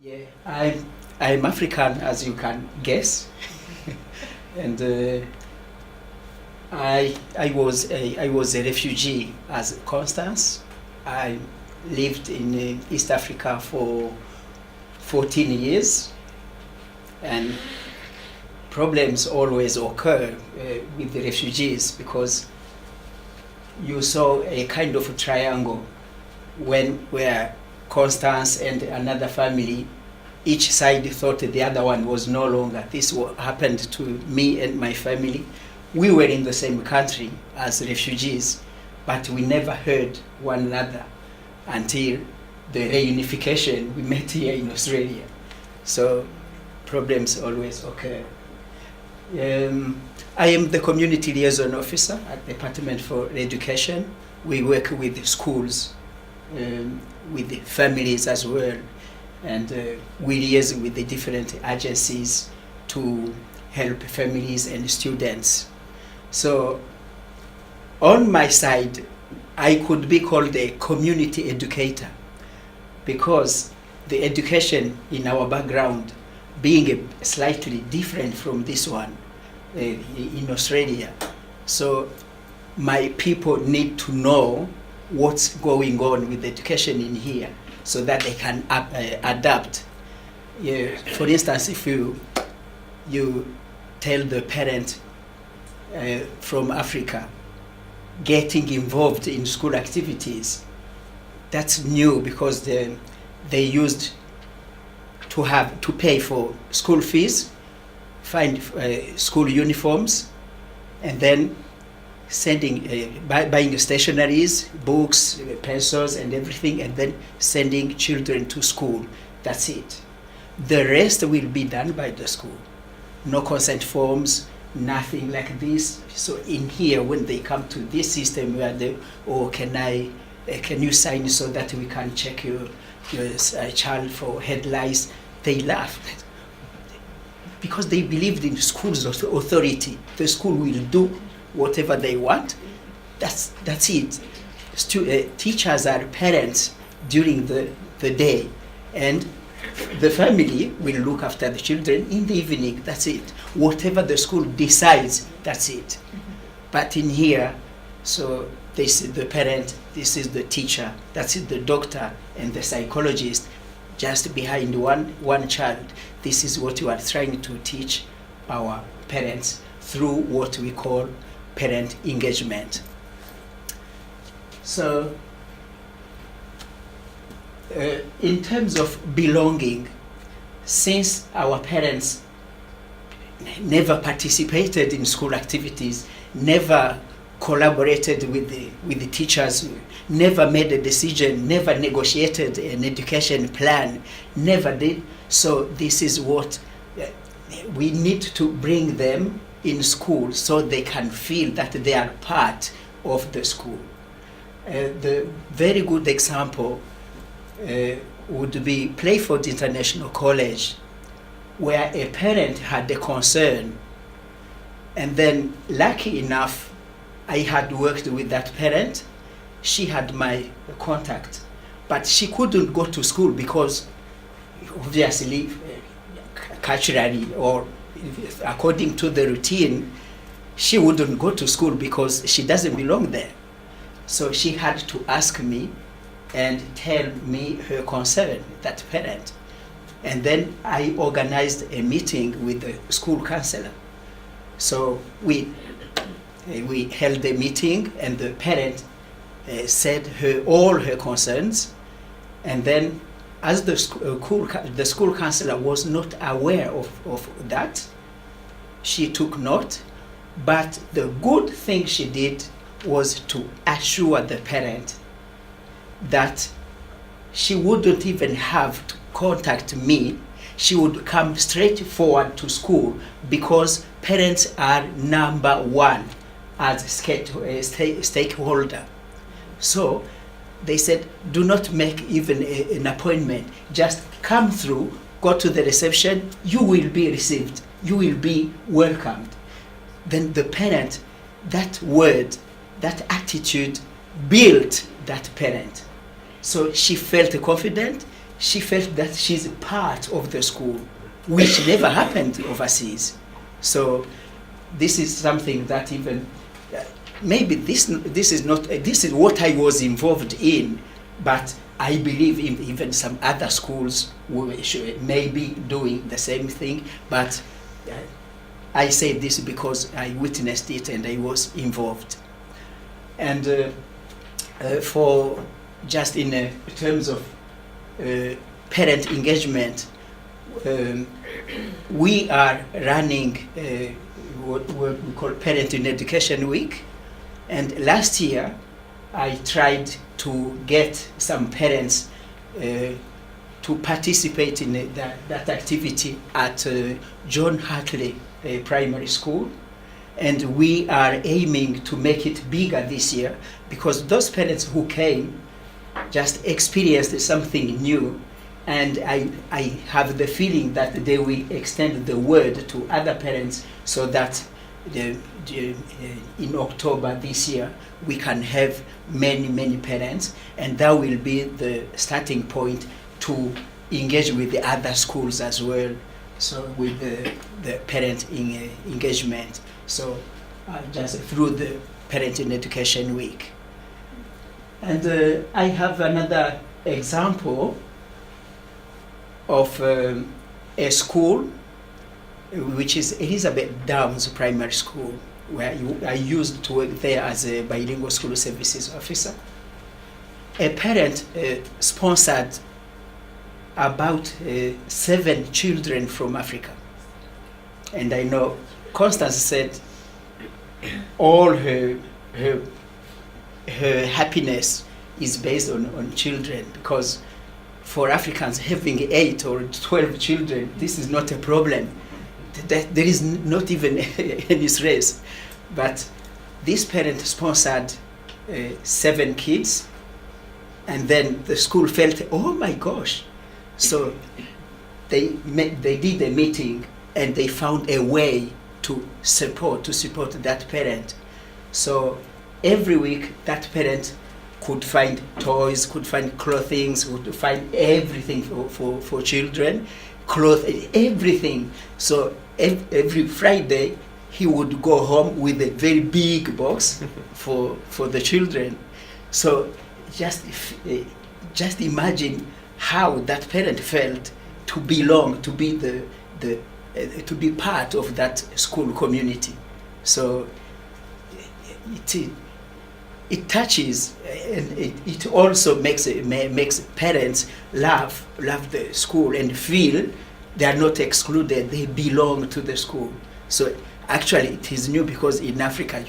Yeah, I'm African, as you can guess, and I was a refugee as Constance. I lived in East Africa for 14 years, and problems always occur with the refugees because you saw a kind of a triangle where Constance and another family, each side thought the other one was no longer. This happened to me and my family. We were in the same country as refugees, but we never heard one another until the reunification. We met here in Australia. So problems always occur. I am the community liaison officer at the Department for Education. We work with schools, with the families as well, and we liaise with the different agencies to help families and students. So on my side, I could be called a community educator because the education in our background being slightly different from this one in Australia. So my people need to know what's going on with education in here so that they can adapt. Yeah, for instance, if you tell the parent from Africa getting involved in school activities, that's new because they used to pay for school fees, find school uniforms, and then sending buying stationaries, books, pencils, and everything, and then sending children to school. That's it. The rest will be done by the school. No consent forms, nothing like this. So in here, when they come to this system where they, can you sign so that we can check your child for head lice, they laugh because they believed in school's authority. The school will do whatever they want. That's it. Teachers are parents during the day, and the family will look after the children in the evening. That's it. Whatever the school decides, that's it. But in here, so this is the parent, this is the teacher, that's it, the doctor and the psychologist just behind one child. This is what you are trying to teach our parents through what we call parent engagement. So in terms of belonging, since our parents never participated in school activities, never collaborated with the teachers, never made a decision, never negotiated an education plan, never did. So this is what we need to bring them in school so they can feel that they are part of the school. The very good example would be Playford International College, where a parent had a concern, and then lucky enough I had worked with that parent. She had my contact, but she couldn't go to school because obviously culturally or according to the routine she wouldn't go to school because she doesn't belong there. So she had to ask me and tell me her concern, that parent. And then I organized a meeting with the school counselor. So we held a meeting, and the parent said all her concerns. And then, as the school counselor was not aware of that, she took note. But the good thing she did was to assure the parent that she wouldn't even have to contact me. She would come straight forward to school because parents are number one as a stakeholder. So they said, do not make even an appointment. Just come through, go to the reception, you will be received, you will be welcomed. Then the parent, that word, that attitude built that parent. So she felt confident, she felt that she's part of the school, which never happened overseas. So this is something that even maybe this is what I was involved in, but I believe even some other schools may be doing the same thing. But I say this because I witnessed it and I was involved. And for just in terms of parent engagement, we are running what we call Parent in Education Week. And last year, I tried to get some parents to participate in that activity at John Hartley Primary School. And we are aiming to make it bigger this year, because those parents who came just experienced something new. And I have the feeling that they will extend the word to other parents, so that in October this year we can have many parents, and that will be the starting point to engage with the other schools as well, so with the parent engagement, so just through the Parent in Education Week. And I have another example of a school, which is Elizabeth Downs Primary School, where I used to work there as a bilingual school services officer. A parent sponsored about 7 children from Africa. And I know Constance said all her happiness is based on children, because for Africans having 8 or 12 children, this is not a problem. There is not even any stress. But this parent sponsored 7 kids, and then the school felt, oh my gosh. So they did a meeting, and they found a way to support that parent. So every week that parent could find toys, could find clothing, could find everything for children, clothes, everything. So every Friday he would go home with a very big box for the children. So just imagine how that parent felt to belong, to be to be part of that school community. So it touches, and it also makes parents love the school and feel they are not excluded, they belong to the school. So actually it is new, because in Africa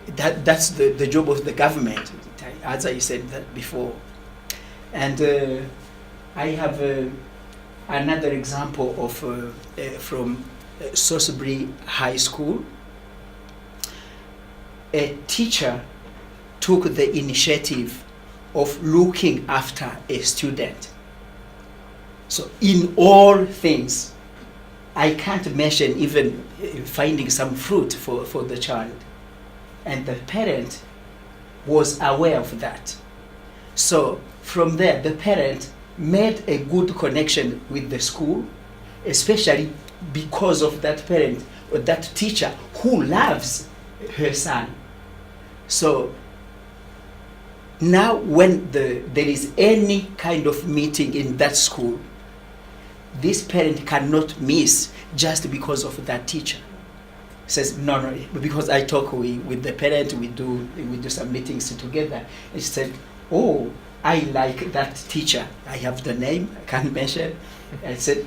that's the job of the government, as I said that before. And I have another example of from Salisbury High School. A teacher took the initiative of looking after a student. So in all things, I can't mention even finding some fruit for the child. And the parent was aware of that. So from there, the parent made a good connection with the school, especially because of that parent or that teacher who loves her son. So now when there is any kind of meeting in that school, this parent cannot miss just because of that teacher. Says, no, because I talk with the parent, we do some meetings together. And she said, oh, I like that teacher. I have the name, I can't mention. I said,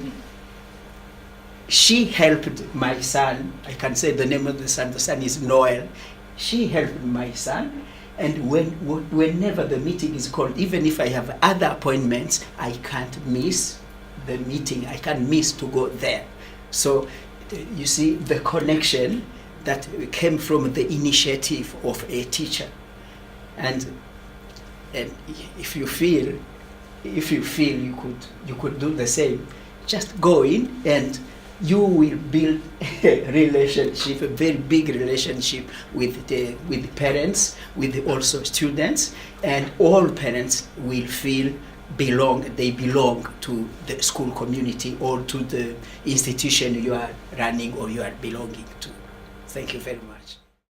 she helped my son. I can say the name of the son is Noel. She helped my son, and whenever the meeting is called, even if I have other appointments, I can't miss the meeting. I can't miss to go there. So you see the connection that came from the initiative of a teacher. And if you feel you could do the same, just go in and you will build a relationship, a very big relationship with the parents, with also students, and all parents will feel they belong to the school community or to the institution you are running or you are belonging to. Thank you very much.